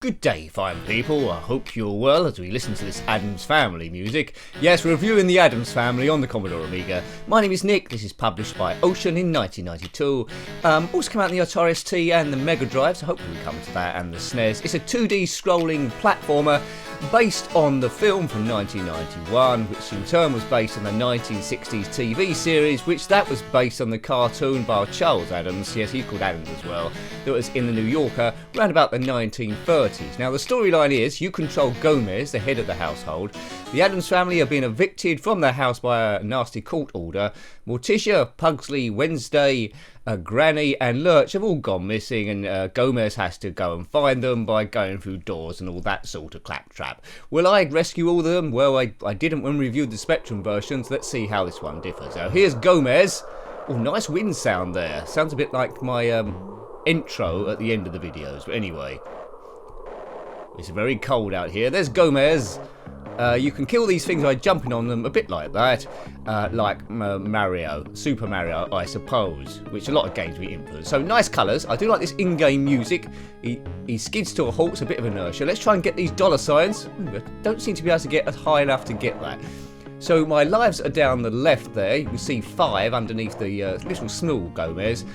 Good day, fine people. I hope you're well as we listen to this Addams Family music. Yes, we're reviewing the Addams Family on the Commodore Amiga. My name is Nick. This is published by Ocean in 1992. Also came out on the Atari ST and the Mega Drive, so hopefully we come to that, and the SNES. It's a 2D scrolling platformer based on the film from 1991, which in turn was based on the 1960s TV series, which that was based on the cartoon by Charles Addams. Yes, he's called Addams as well. That was in the New Yorker around about the 1930s. Now the storyline is you control Gomez, the head of the household. The Addams family have been evicted from their house by a nasty court order. Morticia, Pugsley, Wednesday, Granny and Lurch have all gone missing, and Gomez has to go and find them by going through doors and all that sort of claptrap. Will I rescue all of them? Well, I didn't when we reviewed the Spectrum versions. Let's see how this one differs. Now here's Gomez. Oh, nice wind sound there. Sounds a bit like my intro at the end of the videos, but anyway. It's very cold out here. There's Gomez. You can kill these things by jumping on them, a bit like that, like Mario, Super Mario, I suppose, which a lot of games we influence. So nice colours. I do like this in-game music. He skids to a halt, it's a bit of inertia. Let's try and get these dollar signs. I don't seem to be able to get high enough to get that. So my lives are down the left there. You can see 5 underneath the little small Gomez.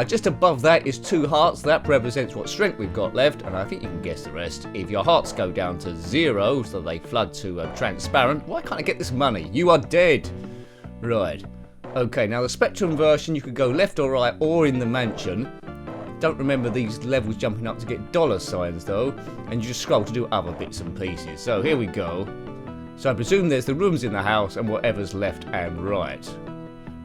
Just above that is 2 hearts. That represents what strength we've got left, and I think you can guess the rest. If your hearts go down to 0, so they flood to transparent, why can't I get this money? You are dead. Right. Okay, now the Spectrum version, you could go left or right or in the mansion. Don't remember these levels jumping up to get dollar signs though, and you just scroll to do other bits and pieces. So here we go. So I presume there's the rooms in the house and whatever's left and right.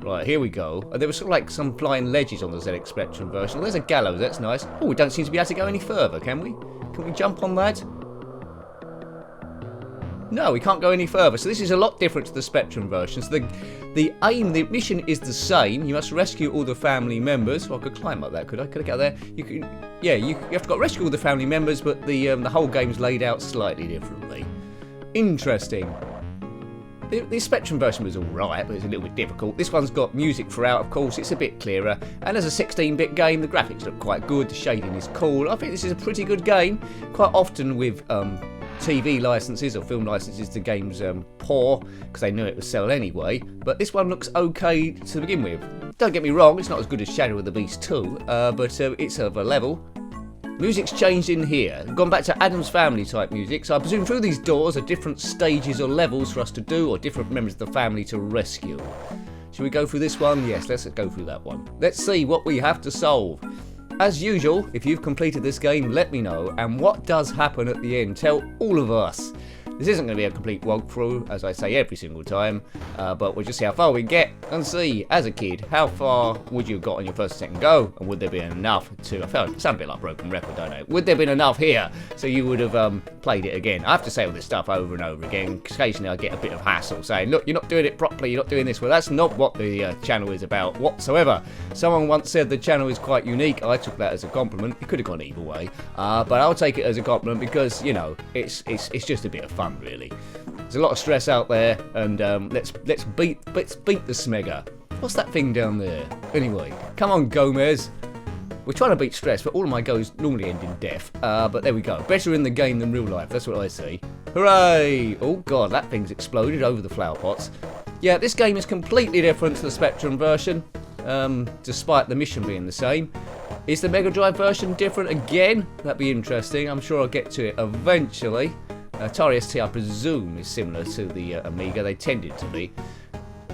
Right, here we go. There was sort of like some flying ledges on the ZX Spectrum version. Well, there's a gallows, that's nice. Oh, we don't seem to be able to go any further, can we? Can we jump on that? No, we can't go any further. So this is a lot different to the Spectrum version. So the mission is the same. You must rescue all the family members. Well, I could climb up that, could I? Could I get there? You can. Yeah, you have to go rescue all the family members, but the whole game's laid out slightly differently. Interesting. The Spectrum version was alright, but it's a little bit difficult. This one's got music throughout, of course, it's a bit clearer. And as a 16-bit game, the graphics look quite good, the shading is cool. I think this is a pretty good game. Quite often with TV licenses or film licenses, the game's poor, because they knew it would sell anyway. But this one looks okay to begin with. Don't get me wrong, it's not as good as Shadow of the Beast 2, but it's of a level. Music's changed in here. Gone back to Addams Family type music, so I presume through these doors are different stages or levels for us to do, or different members of the family to rescue. Should we go through this one? Yes, let's go through that one. Let's see what we have to solve. As usual, if you've completed this game, let me know, and what does happen at the end, tell all of us. This isn't going to be a complete walkthrough, as I say every single time, but we'll just see how far we get and see, as a kid, how far would you have got on your first or second go, and would there be enough to, I sound a bit like broken record, don't I? Would there have been enough here so you would have played it again? I have to say all this stuff over and over again. Occasionally I get a bit of hassle saying, look, you're not doing it properly, you're not doing this. Well, that's not what the channel is about whatsoever. Someone once said the channel is quite unique. I took that as a compliment. It could have gone either way, but I'll take it as a compliment because, you know, it's just a bit of fun, really. There's a lot of stress out there, and let's beat the smegger. What's that thing down there? Anyway, come on, Gomez. We're trying to beat stress, but all of my goes normally end in death. But there we go. Better in the game than real life. That's what I say. Hooray! Oh god, that thing's exploded over the flower pots. Yeah, this game is completely different to the Spectrum version, despite the mission being the same. Is the Mega Drive version different again? That'd be interesting. I'm sure I'll get to it eventually. Atari ST, I presume, is similar to the Amiga. They tended to be.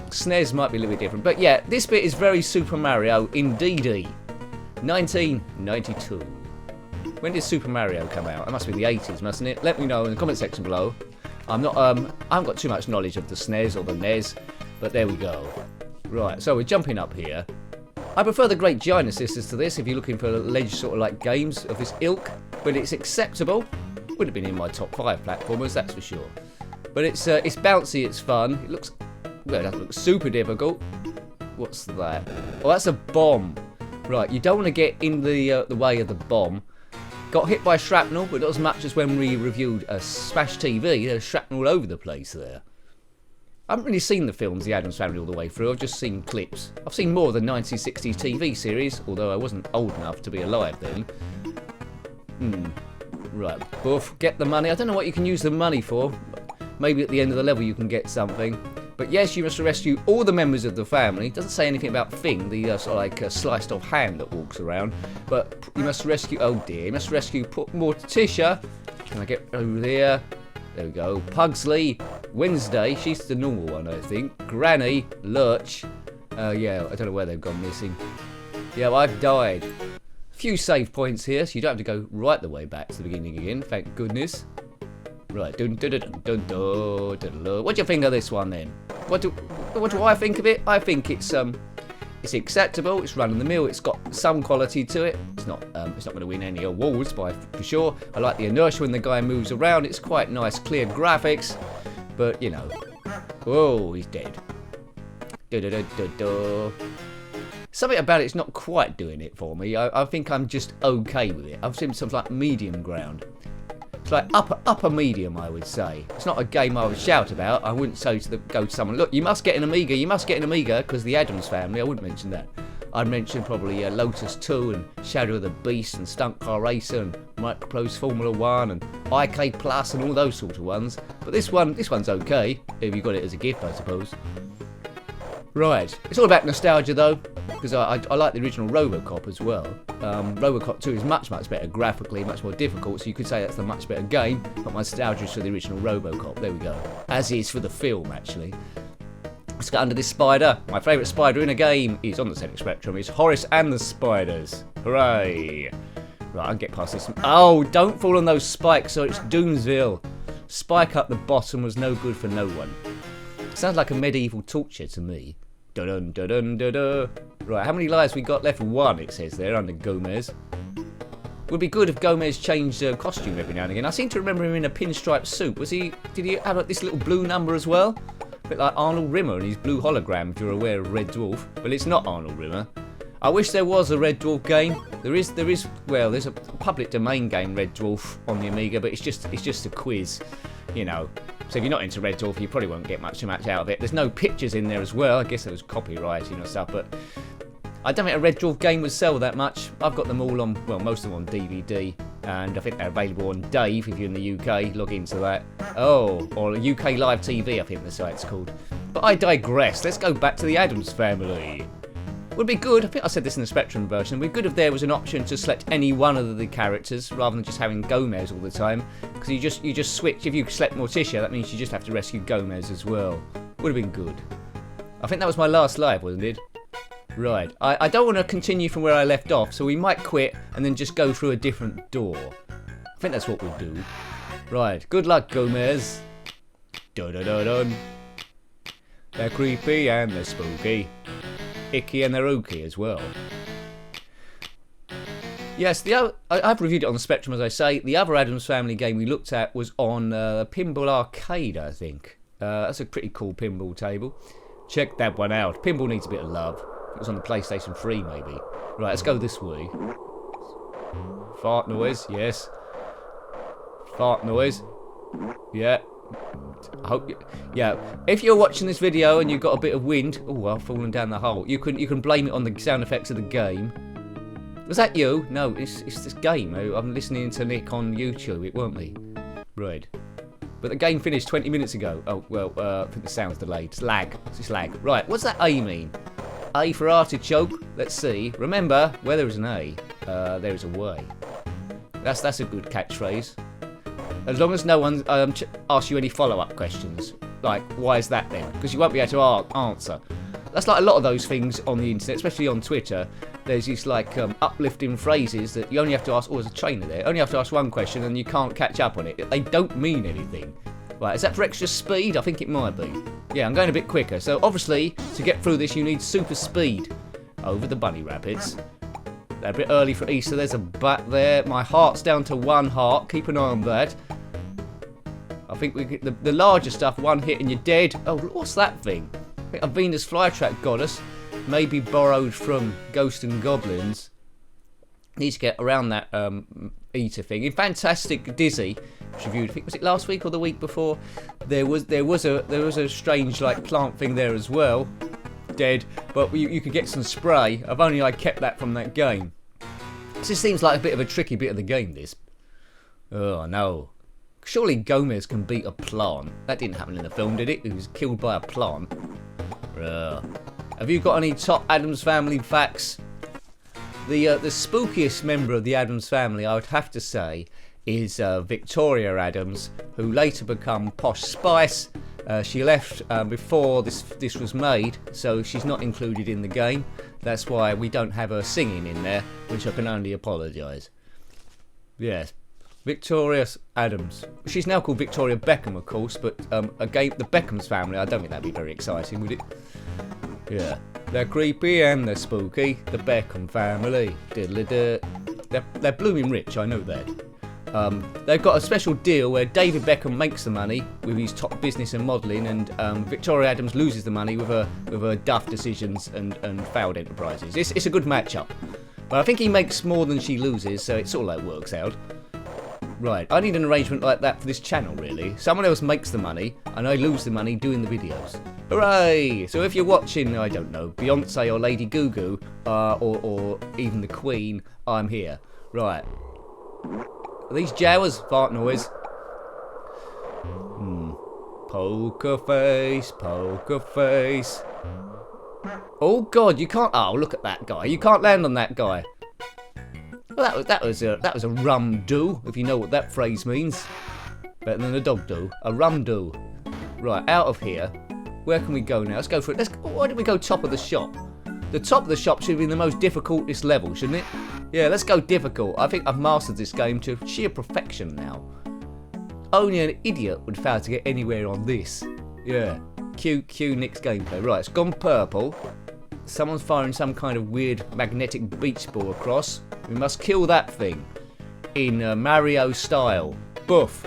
SNES might be a little bit different. But yeah, this bit is very Super Mario indeedy. 1992. When did Super Mario come out? It must be the 80s, mustn't it? Let me know in the comment section below. I haven't got too much knowledge of the SNES or the NES, but there we go. Right, so we're jumping up here. I prefer the Great Giant Sisters to this if you're looking for ledge sort of like games of this ilk, but it's acceptable. Would have been in my top 5 platformers, that's for sure. But it's bouncy, it's fun. It looks, well, it doesn't look super difficult. What's that? Oh, that's a bomb. Right, you don't want to get in the way of the bomb. Got hit by shrapnel, but not as much as when we reviewed Smash TV. There's shrapnel all over the place there. I haven't really seen the films, The Addams Family, all the way through. I've just seen clips. I've seen more of the 1960s TV series, although I wasn't old enough to be alive then. Right, boof, get the money. I don't know what you can use the money for. Maybe at the end of the level you can get something. But yes, you must rescue all the members of the family. It doesn't say anything about Thing, the sort of like sliced off hand that walks around. But you must rescue, oh dear, you must rescue Morticia. Can I get over there? There we go. Pugsley, Wednesday, she's the normal one, I think. Granny, Lurch. Yeah, I don't know where they've gone missing. Yeah, I've died. A few save points here, so you don't have to go right the way back to the beginning again, thank goodness. Right, what do you think of this one then? What do I think of it? I think it's acceptable. It's run of the mill. It's got some quality to it. It's not going to win any awards for sure. I like the inertia when the guy moves around. It's quite nice, clear graphics. But you know, oh, he's dead. Something about it's not quite doing it for me. I think I'm just okay with it. I've seen some like medium ground. It's like upper medium, I would say. It's not a game I would shout about. I wouldn't say go to someone, look, you must get an Amiga, because the Addams Family, I wouldn't mention that. I'd mention probably Lotus 2 and Shadow of the Beast and Stunt Car Racer and Microprose Formula 1 and Arcade Plus and all those sort of ones. But this one's okay, if you got it as a gift, I suppose. Right, it's all about nostalgia though, because I like the original Robocop as well. Robocop 2 is much better graphically, much more difficult, so you could say that's a much better game, but my nostalgia is for the original Robocop, there we go. As is for the film, actually. Let's get under this spider. My favourite spider in a game is on the Centric Spectrum. It's Horace and the Spiders. Hooray! Right, I'll get past this. Oh, don't fall on those spikes, so it's Doomsville. Spike up the bottom was no good for no one. Sounds like a medieval torture to me. Dun dun dun dun dun. Right, how many lives we got left? 1, it says there, under Gomez. Would be good if Gomez changed costume every now and again. I seem to remember him in a pinstripe suit. Did he have like, this little blue number as well? A bit like Arnold Rimmer and his blue hologram, if you're aware of Red Dwarf. But it's not Arnold Rimmer. I wish there was a Red Dwarf game. There's a public domain game, Red Dwarf, on the Amiga, but it's just a quiz, you know. So if you're not into Red Dwarf, you probably won't get much out of it. There's no pictures in there as well. I guess there was copyrighting and stuff, but I don't think a Red Dwarf game would sell that much. I've got them all on, well, most of them on DVD, and I think they're available on Dave if you're in the UK. Log into that. Oh, or UK Live TV, I think the site's called. But I digress. Let's go back to the Addams Family. Would be good, I think I said this in the Spectrum version, would be good if there was an option to select any one of the characters rather than just having Gomez all the time, because you just switch. If you select Morticia, that means you just have to rescue Gomez as well. Would have been good. I think that was my last live, wasn't it? Right, I don't want to continue from where I left off, so we might quit and then just go through a different door. I think that's what we'll do. Right, good luck, Gomez. Dun dun dun dun. They're creepy and they're spooky. Icky and they're ooky as well. Yes, I've reviewed it on the Spectrum, as I say. The other Addams Family game we looked at was on Pinball Arcade, I think. That's a pretty cool pinball table. Check that one out. Pinball needs a bit of love. It was on the PlayStation 3, maybe. Right, let's go this way. Fart noise, yes. Fart noise. Yeah. I hope yeah, if you're watching this video and you've got a bit of wind, oh, I've fallen down the hole, you can blame it on the sound effects of the game. Was that you? No, it's this game. I'm listening to Nick on YouTube, it weren't me. Right. But the game finished 20 minutes ago. Oh, well, I think the sound's delayed. It's lag. It's lag. Right, what's that A mean? A for artichoke. Let's see. Remember, where there is an A, there is a way. That's a good catchphrase. As long as no one asks you any follow-up questions, like, why is that then? Because you won't be able to answer. That's like a lot of those things on the internet, especially on Twitter. There's these like uplifting phrases that you only have to ask, oh, there's a trainer there, only have to ask one question and you can't catch up on it. They don't mean anything. Right, is that for extra speed? I think it might be. Yeah, I'm going a bit quicker. So obviously, to get through this, you need super speed. Over the bunny rabbits. They're a bit early for Easter. There's a bat there. My heart's down to 1 heart. Keep an eye on that. I think we get the larger stuff, 1 hit and you're dead. Oh, what's that thing? I think a Venus flytrap goddess, maybe borrowed from Ghost and Goblins. Need to get around that eater thing. In Fantastic Dizzy, which reviewed, I think was it last week or the week before? There was a strange like plant thing there as well. Dead, but you could get some spray. I kept that from that game. This just seems like a bit of a tricky bit of the game. This. Oh no. Surely Gomez can beat a plant. That didn't happen in the film, did it? He was killed by a plant. Have you got any top Addams Family facts? The spookiest member of the Addams Family, I would have to say, is Victoria Addams, who later became Posh Spice. She left before this was made, so she's not included in the game. That's why we don't have her singing in there, which I can only apologise. Yes, Victoria Addams. She's now called Victoria Beckham, of course, but the Beckham's family, I don't think that'd be very exciting, would it? Yeah, they're creepy and they're spooky. The Beckham family. They're blooming rich, I know that. They've got a special deal where David Beckham makes the money with his top business and modelling, and Victoria Addams loses the money with her daft decisions and failed enterprises. It's a good matchup, but I think he makes more than she loses, so it sort of like works out. Right, I need an arrangement like that for this channel, really. Someone else makes the money, and I lose the money doing the videos. Hooray! So if you're watching, I don't know, Beyonce or Lady Goo or even the Queen, I'm here. Right. Are these Jawas? Fart noise. Poker face, poker face. Oh God, you can't. Oh, look at that guy. You can't land on that guy. Well, that was a rum do, if you know what that phrase means. Better than a dog do. A rum do. Right, out of here. Where can we go now? Let's go for it. Why don't we go top of the shop? The top of the shop should be the most difficultest level, shouldn't it? Yeah, let's go difficult. I think I've mastered this game to sheer perfection now. Only an idiot would fail to get anywhere on this. Yeah. Cue Nick's gameplay. Right, it's gone purple. Someone's firing some kind of weird magnetic beach ball across. We must kill that thing. In Mario style. Boof.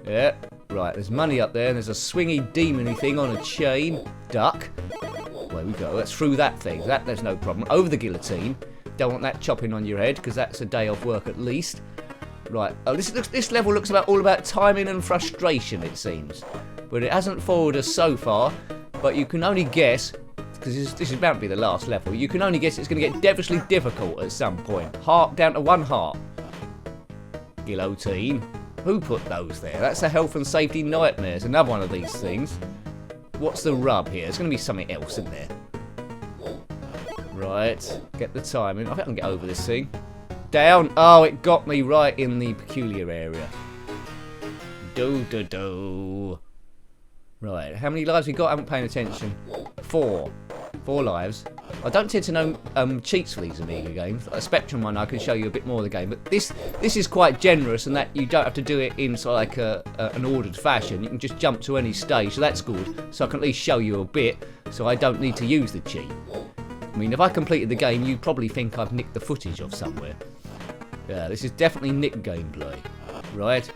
Yeah. Right, there's money up there and there's a swingy demony thing on a chain. Duck. There we go. That's through that thing. There's no problem. Over the guillotine. Don't want that chopping on your head because that's a day off work at least. Right. Oh, this level looks all about timing and frustration, it seems. But it hasn't foiled us so far. But you can only guess, because this is bound to be the last level, you can only guess it's going to get devilishly difficult at some point. Heart down to 1 heart. Guillotine. Who put those there? That's a health and safety nightmare. It's another one of these things. What's the rub here? There's going to be something else in there. Right. Get the timing. I think I can get over this thing. Down. Oh, it got me right in the peculiar area. Do. Right. How many lives we got? I haven't paid attention. 4. 4 lives. I don't tend to know cheats for these Amiga games. Like a Spectrum one, I can show you a bit more of the game. But this is quite generous in that you don't have to do it in sort of like an ordered fashion. You can just jump to any stage, so that's good. So I can at least show you a bit, so I don't need to use the cheat. I mean, if I completed the game, you'd probably think I've nicked the footage off somewhere. Yeah, this is definitely Nick gameplay. Right.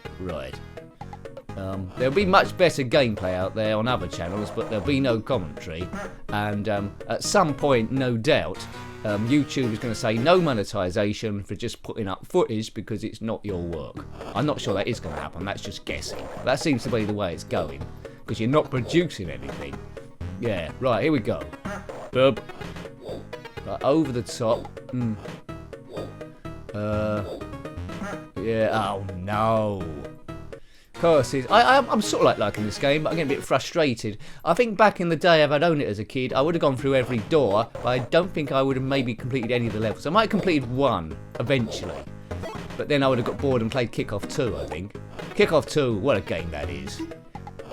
There'll be much better gameplay out there on other channels, but there'll be no commentary. And at some point, no doubt, YouTube is going to say no monetization for just putting up footage because it's not your work. I'm not sure that is going to happen. That's just guessing. That seems to be the way it's going because you're not producing anything. Yeah, right, here we go. Bub. Right, over the top. Yeah, oh no. Curses. I'm sort of like liking this game, but I'm getting a bit frustrated. I think back in the day, if I'd owned it as a kid, I would have gone through every door, but I don't think I would have maybe completed any of the levels. I might have completed one, eventually. But then I would have got bored and played Kickoff 2, I think. Kickoff 2, what a game that is.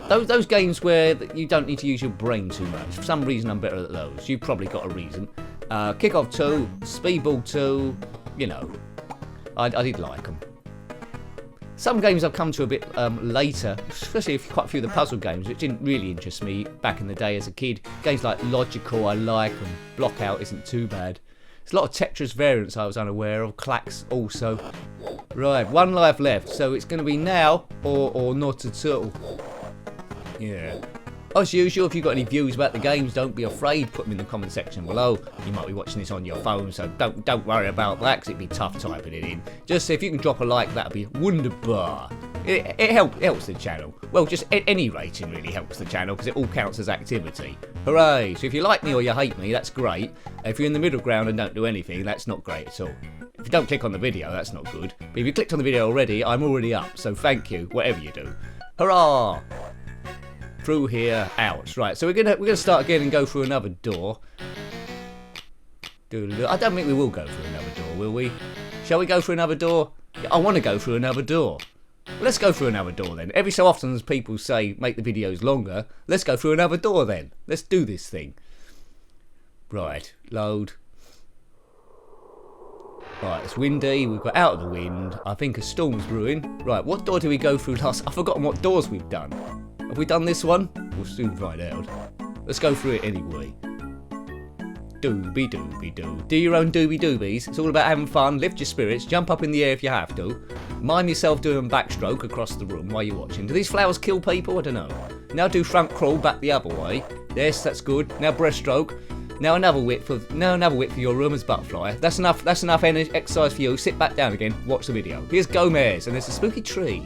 Those games where you don't need to use your brain too much. For some reason, I'm better at those. You've probably got a reason. Kickoff 2, Speedball 2, you know. I did like them. Some games I've come to a bit later, especially quite a few of the puzzle games, which didn't really interest me back in the day as a kid. Games like Logical I like, and Blockout isn't too bad. There's a lot of Tetris variants I was unaware of, Clacks also. Right, 1 life left, so it's going to be now or not at all. Yeah. As usual, if you've got any views about the games, don't be afraid. Put them in the comment section below. You might be watching this on your phone, so don't worry about that, because it'd be tough typing it in. Just if you can drop a like, that'd be wunderbar. It helps the channel. Well, just any rating really helps the channel because it all counts as activity. Hooray! So if you like me or you hate me, that's great. If you're in the middle ground and don't do anything, that's not great at all. If you don't click on the video, that's not good. But if you clicked on the video already, I'm already up. So thank you, whatever you do. Hurrah! Through here, out. Right, so we're gonna start again and go through another door. I don't think we will go through another door, will we? Shall we go through another door? I want to go through another door. Well, let's go through another door then. Every so often as people say make the videos longer, let's go through another door then. Let's do this thing. Right, load. Right, it's windy, we've got out of the wind. I think a storm's brewing. Right, what door did we go through last? I've forgotten what doors we've done. Have we done this one? We'll soon find out. Let's go through it anyway. Dooby dooby doo. Do your own dooby doobies. It's all about having fun, lift your spirits, jump up in the air if you have to. Mime yourself doing backstroke across the room while you're watching. Do these flowers kill people? I don't know. Now do front crawl back the other way. Yes, that's good. Now breaststroke. Now another whip for your room as butterfly. That's enough exercise for you. Sit back down again, watch the video. Here's Gomez, and there's a spooky tree.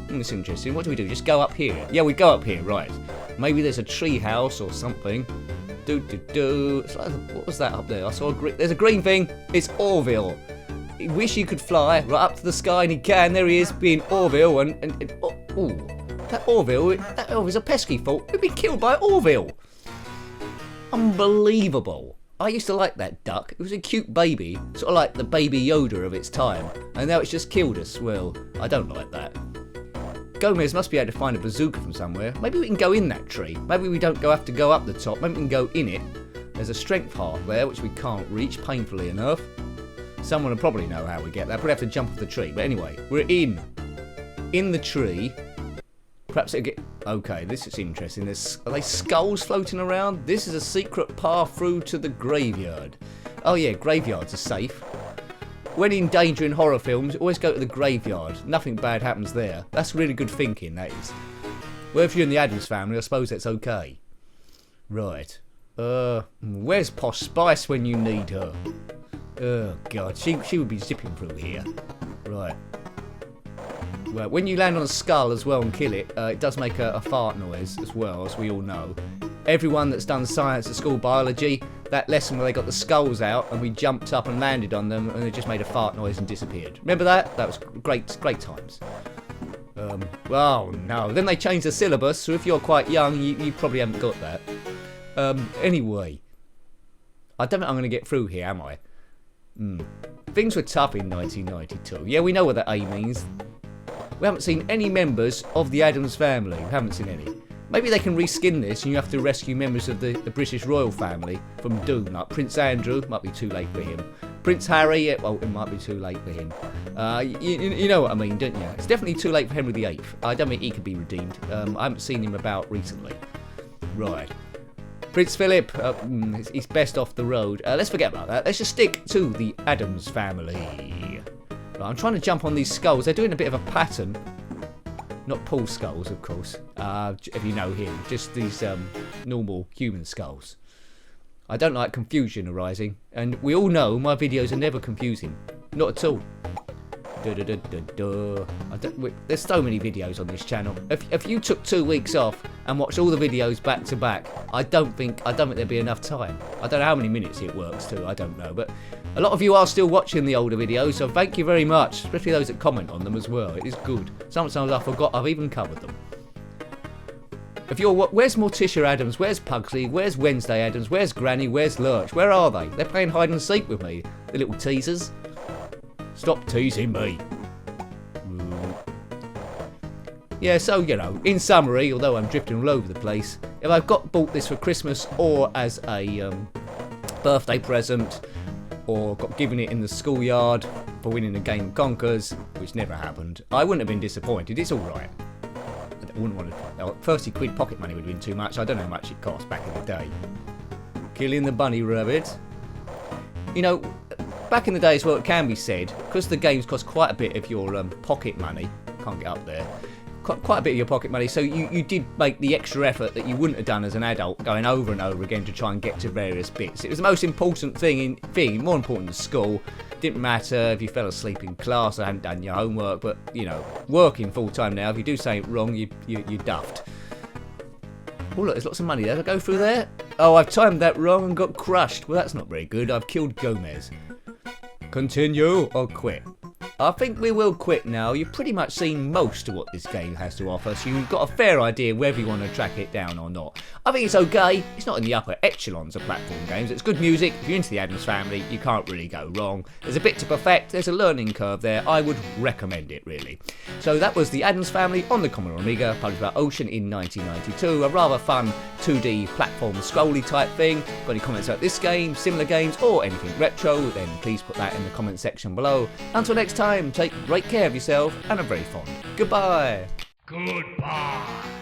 That's interesting. What do we do? Just go up here. Yeah, we go up here, right. Maybe there's a tree house or something. It's like, what was that up there? I saw there's a green thing. It's Orville. He wish he could fly right up to the sky, and he can. There he is, being Orville, that Orville's a pesky fault. We've been killed by Orville. Unbelievable. I used to like that duck. It was a cute baby, sort of like the baby Yoda of its time, and now it's just killed us. Well, I don't like that. Gomez must be able to find a bazooka from somewhere. Maybe we can go in that tree. Maybe we don't have to go up the top. Maybe we can go in it. There's a strength heart there, which we can't reach, painfully enough. Someone will probably know how we get there. Probably have to jump off the tree. But anyway, we're in the tree. Perhaps it'll get... Okay, this is interesting. Are they skulls floating around? This is a secret path through to the graveyard. Oh yeah, graveyards are safe. When in danger in horror films, always go to the graveyard. Nothing bad happens there. That's really good thinking, that is. Well, if you're in the Addams family, I suppose that's okay. Right. Where's Posh Spice when you need her? Oh, God. She would be zipping through here. Right. Well, when you land on a skull as well and kill it, it does make a fart noise as well, as we all know. Everyone that's done science at school biology, that lesson where they got the skulls out and we jumped up and landed on them and they just made a fart noise and disappeared. Remember that? That was great times. Well, no. Then they changed the syllabus, so if you're quite young, you probably haven't got that. Anyway. I don't think I'm going to get through here, am I? Things were tough in 1992. Yeah, we know what that A means. We haven't seen any members of the Addams family. We haven't seen any. Maybe they can reskin this and you have to rescue members of the British royal family from doom. Like Prince Andrew, might be too late for him. Prince Harry, well, it might be too late for him. You know what I mean, don't you? It's definitely too late for Henry VIII. I don't think he could be redeemed. I haven't seen him about recently. Right. Prince Philip, he's best off the road. Let's forget about that. Let's just stick to the Addams family. Right, I'm trying to jump on these skulls. They're doing a bit of a pattern. Not Paul skulls, of course, if you know him. Just these normal human skulls. I don't like confusion arising, and we all know my videos are never confusing. Not at all. There's so many videos on this channel. If you took 2 weeks off and watched all the videos back to back, I don't think there'd be enough time. I don't know how many minutes it works to, I don't know, but a lot of you are still watching the older videos, so thank you very much, especially those that comment on them as well. It is good. Sometimes I forgot I've even covered them. Where's Morticia Addams? Where's Pugsley? Where's Wednesday Addams? Where's Granny? Where's Lurch? Where are they? They're playing hide and seek with me, the little teasers. Stop teasing me. Yeah, so, you know, in summary, although I'm drifting all over the place, if I've bought this for Christmas or as a birthday present, or got given it in the schoolyard for winning a game of Conkers, which never happened, I wouldn't have been disappointed. It's alright. I wouldn't want to... 30 quid pocket money would have been too much. I don't know how much it cost back in the day. Killing the bunny rabbit. You know, back in the day as well, it can be said, because the games cost quite a bit of your pocket money, can't get up there, quite a bit of your pocket money, so you did make the extra effort that you wouldn't have done as an adult, going over and over again to try and get to various bits. It was the most important thing, more important than school, Didn't matter if you fell asleep in class or hadn't done your homework, but, you know, working full time now, if you do something wrong, you're duffed. Oh look, there's lots of money there. Did I go through there? Oh, I've timed that wrong and got crushed. Well, that's not very good. I've killed Gomez. Continue or quit? I think we will quit now. You've pretty much seen most of what this game has to offer, so you've got a fair idea whether you want to track it down or not. I think it's okay. It's not in the upper echelons of platform games. It's good music. If you're into the Addams Family, you can't really go wrong. There's a bit to perfect. There's a learning curve there. I would recommend it, really. So that was the Addams Family on the Commodore Amiga, published by Ocean in 1992. A rather fun 2D platform scrolly type thing. Got any comments about this game, similar games, or anything retro, then please put that in the comment section below. Until next time, take great care of yourself and a very fond goodbye. Goodbye.